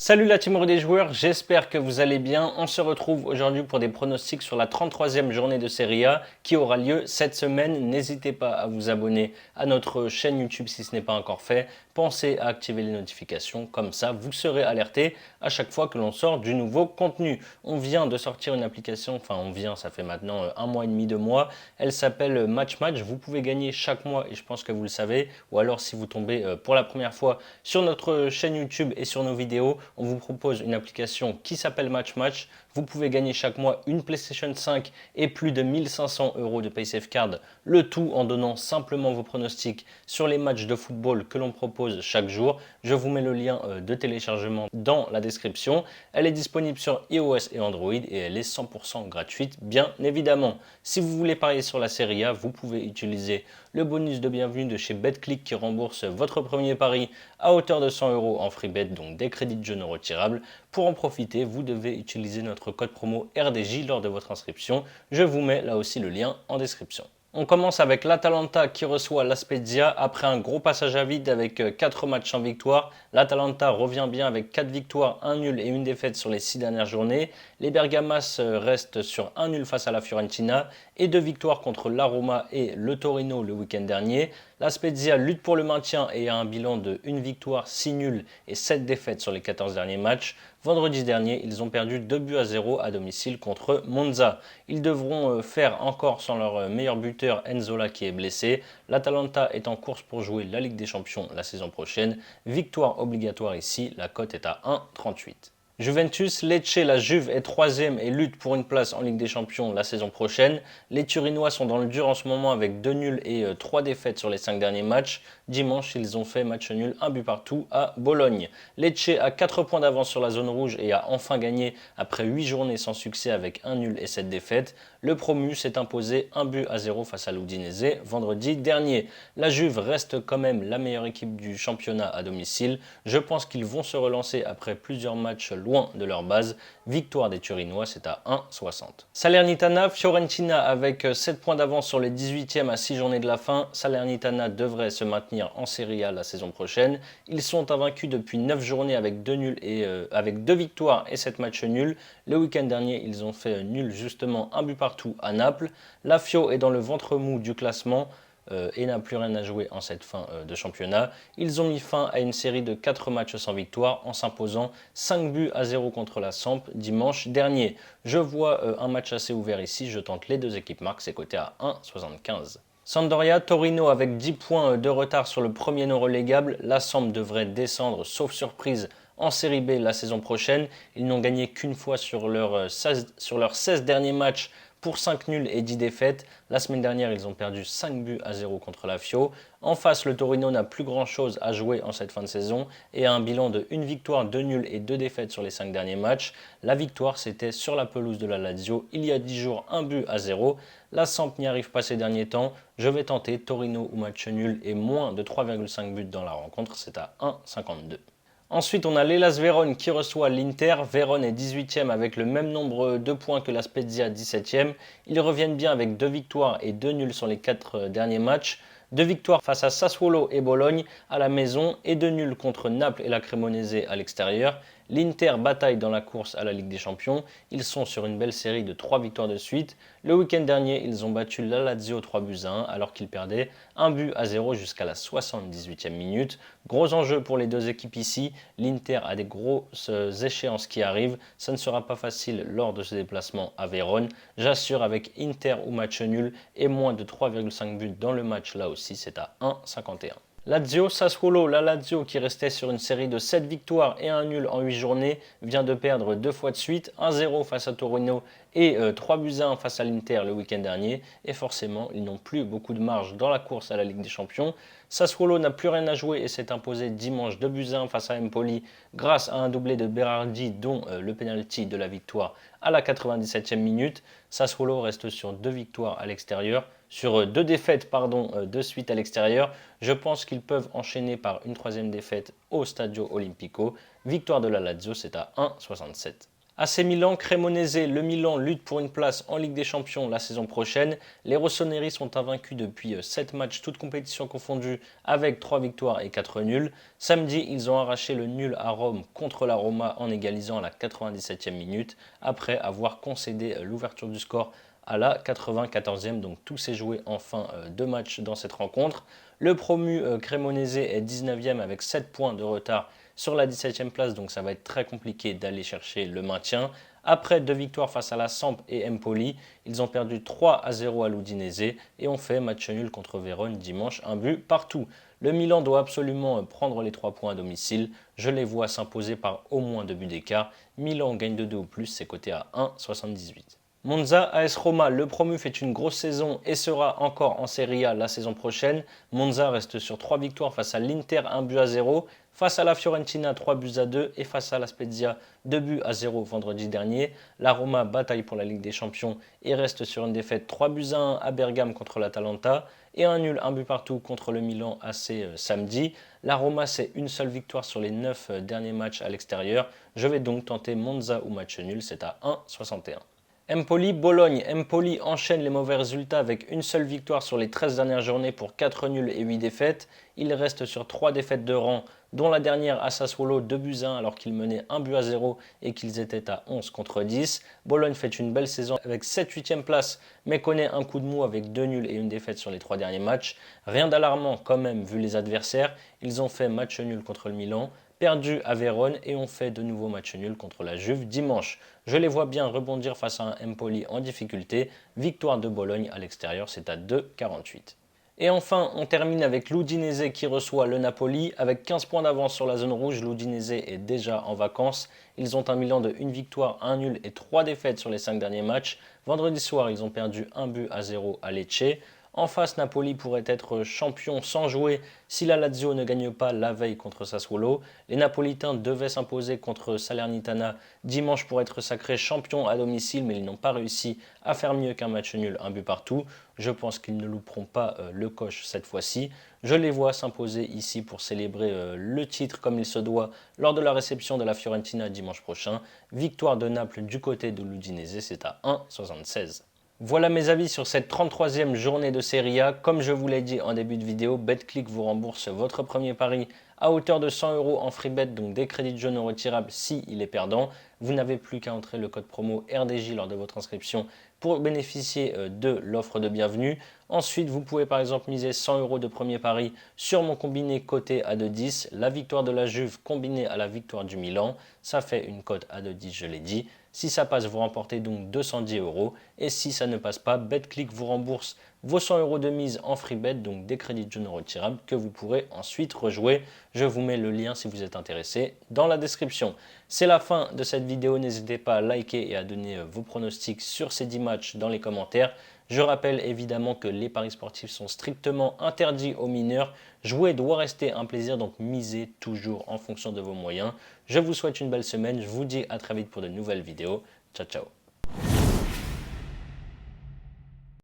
Salut la team des joueurs, j'espère que vous allez bien. On se retrouve aujourd'hui pour des pronostics sur la 33e journée de Serie A qui aura lieu cette semaine. N'hésitez pas à vous abonner à notre chaîne YouTube si ce n'est pas encore fait. Pensez à activer les notifications, comme ça vous serez alerté à chaque fois que l'on sort du nouveau contenu. On vient de sortir une application, ça fait maintenant un mois et demi, 2 mois. Elle s'appelle Match. Vous pouvez gagner chaque mois et je pense que vous le savez. Ou alors si vous tombez pour la première fois sur notre chaîne YouTube et sur nos vidéos, on vous propose une application qui s'appelle Match. Vous pouvez gagner chaque mois une PlayStation 5 et plus de 1500 € de PaySafeCard. Le tout en donnant simplement vos pronostics sur les matchs de football que l'on propose chaque jour. Je vous mets le lien de téléchargement dans la description. Elle est disponible sur iOS et Android et elle est 100% gratuite, bien évidemment. Si vous voulez parier sur la Serie A, vous pouvez utiliser le bonus de bienvenue de chez BetClick qui rembourse votre premier pari à hauteur de 100 € en free bet, donc des crédits de jeu non retirables. Pour en profiter, vous devez utiliser notre code promo RDJ lors de votre inscription. Je vous mets là aussi le lien en description. On commence avec l'Atalanta qui reçoit la Spezia après un gros passage à vide avec 4 matchs sans victoire. L'Atalanta revient bien avec 4 victoires, 1 nul et une défaite sur les 6 dernières journées. Les Bergamas restent sur 1 nul face à la Fiorentina et 2 victoires contre la Roma et le Torino le week-end dernier. La Spezia lutte pour le maintien et a un bilan de 1 victoire, 6 nuls et 7 défaites sur les 14 derniers matchs. Vendredi dernier, ils ont perdu 2-0 à domicile contre Monza. Ils devront faire encore sans leur meilleur buteur Enzola qui est blessé. L'Atalanta est en course pour jouer la Ligue des Champions la saison prochaine. Victoire obligatoire ici, la cote est à 1,38. Juventus, Lecce, la Juve est 3e et lutte pour une place en Ligue des Champions la saison prochaine. Les Turinois sont dans le dur en ce moment avec 2 nuls et 3 défaites sur les 5 derniers matchs. Dimanche, ils ont fait match nul, 1 but partout à Bologne. Lecce a 4 points d'avance sur la zone rouge et a enfin gagné après 8 journées sans succès avec 1 nul et 7 défaites. Le promu s'est imposé 1-0 face à l'Udinese vendredi dernier. La Juve reste quand même la meilleure équipe du championnat à domicile. Je pense qu'ils vont se relancer après plusieurs matchs loin de leur base. Victoire des Turinois, c'est à 1,60. Salernitana, Fiorentina avec 7 points d'avance sur les 18e à 6 journées de la fin. Salernitana devrait se maintenir en Serie A la saison prochaine. Ils sont invaincus depuis 9 journées avec 2 nuls et avec 2 victoires et 7 matchs nuls. Le week-end dernier, ils ont fait nul justement, 1 but partout à Naples. La Fio est dans le ventre mou du classement et n'a plus rien à jouer en cette fin de championnat. Ils ont mis fin à une série de 4 matchs sans victoire en s'imposant 5-0 contre la Samp dimanche dernier. Je vois un match assez ouvert ici, je tente les deux équipes marques, c'est coté à 1,75. Sampdoria, Torino avec 10 points de retard sur le premier non relégable. La Samp devrait descendre sauf surprise en Série B la saison prochaine. Ils n'ont gagné qu'une fois sur leurs 16 derniers matchs pour 5 nuls et 10 défaites. La semaine dernière, ils ont perdu 5-0 contre la Fio. En face, le Torino n'a plus grand chose à jouer en cette fin de saison et a un bilan de 1 victoire, 2 nuls et 2 défaites sur les 5 derniers matchs. La victoire, c'était sur la pelouse de la Lazio il y a 10 jours, 1-0. La Samp n'y arrive pas ces derniers temps. Je vais tenter Torino ou match nul et moins de 3,5 buts dans la rencontre, c'est à 1,52. Ensuite, on a l'Hellas Vérone qui reçoit l'Inter. Vérone est 18e avec le même nombre de points que la Spezia, 17e. Ils reviennent bien avec 2 victoires et 2 nuls sur les 4 derniers matchs. 2 victoires face à Sassuolo et Bologne à la maison et 2 nuls contre Naples et la Cremonese à l'extérieur. L'Inter bataille dans la course à la Ligue des Champions. Ils sont sur une belle série de 3 victoires de suite. Le week-end dernier, ils ont battu la Lazio 3-1 alors qu'ils perdaient 1-0 jusqu'à la 78e minute. Gros enjeu pour les deux équipes ici. L'Inter a des grosses échéances qui arrivent. Ça ne sera pas facile lors de ce déplacement à Vérone. J'assure avec Inter ou match nul et moins de 3,5 buts dans le match là aussi, c'est à 1,51. Lazio, Sassuolo, la Lazio qui restait sur une série de 7 victoires et 1 nul en 8 journées vient de perdre 2 fois de suite, 1-0 face à Torino et 3-1 face à l'Inter le week-end dernier et forcément ils n'ont plus beaucoup de marge dans la course à la Ligue des Champions. Sassuolo n'a plus rien à jouer et s'est imposé dimanche 2-1 face à Empoli grâce à un doublé de Berardi dont le penalty de la victoire à la 97e minute. Sassuolo reste sur 2 victoires à l'extérieur, sur 2 défaites de suite à l'extérieur. Je pense qu'ils peuvent enchaîner par une 3e défaite au Stadio Olimpico. Victoire de la Lazio, c'est à 1,67. AC Milan, Cremonese, le Milan lutte pour une place en Ligue des Champions la saison prochaine. Les rossoneri sont invaincus depuis 7 matchs, toutes compétitions confondues, avec 3 victoires et 4 nuls. Samedi, ils ont arraché le nul à Rome contre la Roma en égalisant à la 97e minute, après avoir concédé l'ouverture du score à la 94e. Donc tout s'est joué en fin de match dans cette rencontre. Le promu Cremonese est 19e avec 7 points de retard sur la 17e place, donc ça va être très compliqué d'aller chercher le maintien. Après 2 victoires face à la Samp et Empoli, ils ont perdu 3-0 à l'Udinese et ont fait match nul contre Vérone dimanche, un but partout. Le Milan doit absolument prendre les 3 points à domicile. Je les vois s'imposer par au moins 2 buts d'écart. Milan gagne de 2 ou plus, c'est coté à 1,78. Monza AS Roma, le promu fait une grosse saison et sera encore en Serie A la saison prochaine. Monza reste sur 3 victoires face à l'Inter, 1-0, face à la Fiorentina 3-2 et face à la Spezia 2-0 vendredi dernier. La Roma bataille pour la Ligue des Champions et reste sur une défaite 3-1 à Bergame contre l'Atalanta et un nul 1 but partout contre le Milan AC samedi. La Roma c'est une seule victoire sur les 9 derniers matchs à l'extérieur. Je vais donc tenter Monza ou match nul, c'est à 1,61. Empoli-Bologne. Empoli enchaîne les mauvais résultats avec une seule victoire sur les 13 dernières journées pour 4 nuls et 8 défaites. Il reste sur 3 défaites de rang, dont la dernière à Sassuolo 2-1 alors qu'ils menaient 1-0 et qu'ils étaient à 11 contre 10. Bologne fait une belle saison avec 7-8e place mais connaît un coup de mou avec 2 nuls et une défaite sur les 3 derniers matchs. Rien d'alarmant quand même vu les adversaires. Ils ont fait match nul contre le Milan, perdu à Vérone et ont fait de nouveaux matchs nuls contre la Juve dimanche. Je les vois bien rebondir face à un Empoli en difficulté. Victoire de Bologne à l'extérieur, c'est à 2,48. Et enfin, on termine avec l'Udinese qui reçoit le Napoli. Avec 15 points d'avance sur la zone rouge, l'Udinese est déjà en vacances. Ils ont un bilan de 1 victoire, 1 nul et 3 défaites sur les 5 derniers matchs. Vendredi soir, ils ont perdu 1-0 à Lecce. En face, Napoli pourrait être champion sans jouer si la Lazio ne gagne pas la veille contre Sassuolo. Les Napolitains devaient s'imposer contre Salernitana dimanche pour être sacrés champions à domicile, mais ils n'ont pas réussi à faire mieux qu'un match nul, un but partout. Je pense qu'ils ne louperont pas le coche cette fois-ci. Je les vois s'imposer ici pour célébrer le titre comme il se doit lors de la réception de la Fiorentina dimanche prochain. Victoire de Naples du côté de l'Udinese, c'est à 1,76. Voilà mes avis sur cette 33e journée de Serie A. Comme je vous l'ai dit en début de vidéo, BetClick vous rembourse votre premier pari à hauteur de 100 € en free bet, donc des crédits de jeu non retirables si il est perdant. Vous n'avez plus qu'à entrer le code promo RDJ lors de votre inscription pour bénéficier de l'offre de bienvenue. Ensuite, vous pouvez par exemple miser 100 € de premier pari sur mon combiné coté à 2,10. La victoire de la Juve combinée à la victoire du Milan, ça fait une cote à 2,10, je l'ai dit. Si ça passe, vous remportez donc 210 €. Et si ça ne passe pas, BetClick vous rembourse vos 100 € de mise en free bet, donc des crédits de jeu non retirables que vous pourrez ensuite rejouer. Je vous mets le lien si vous êtes intéressé dans la description. C'est la fin de cette vidéo. N'hésitez pas à liker et à donner vos pronostics sur ces 10 matchs dans les commentaires. Je rappelle évidemment que les paris sportifs sont strictement interdits aux mineurs. Jouer doit rester un plaisir, donc misez toujours en fonction de vos moyens. Je vous souhaite une belle semaine. Je vous dis à très vite pour de nouvelles vidéos. Ciao, ciao.